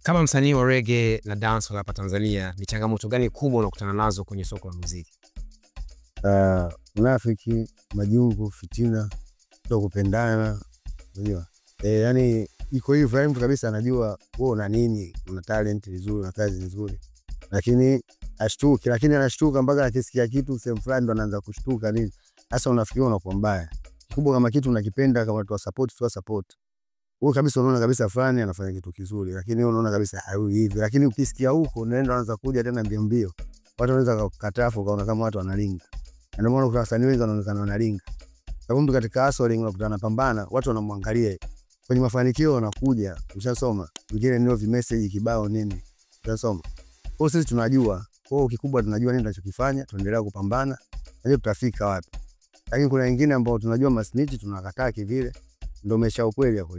Kama msanii wa reggae na dancehall hapa Tanzania, ni changamoto gani kubwa unakutana nazo kwenye soko la muziki? Unafiki, majungu, fitina, kutokupendana, unajua. Yani iko hivyo mtu kabisa anajua wewe una nini, una talent nzuri, una kazi nzuri. Lakini ashtuki, lakini anashtuka mpaka akisikia kitu sehemu fulani ndo anaanza kushtuka nini. Sasa unafikiri unakuwa mbaya. Kikubwa kama kitu unakipenda, kama watu wa support. Wewe kabisa unaona kabisa fulani anafanya kitu kizuri, lakini wewe unaona kabisa hayu hivi. Lakini ukisikia huko unaenda unaanza kuja tena mbio. Watu wanaweza kukataa ukaona kama watu wanalinga. Ndio maana kuna wasanii wengi wanaonekana wanalinga. Sababu mtu katika hustling unakutana pambana, watu wanamwangalia. Kwenye mafanikio wanakuja, ushasoma. Wengine ndio message kibao nini. Ushasoma. Kwa sisi tunajua, kwa kikubwa tunajua nini tunachokifanya, tuendelea kupambana, hadi tutafika wapi. Lakini kuna wengine ambao tunajua masnitch tunakataa kivile, ndio maisha ukweli hapo.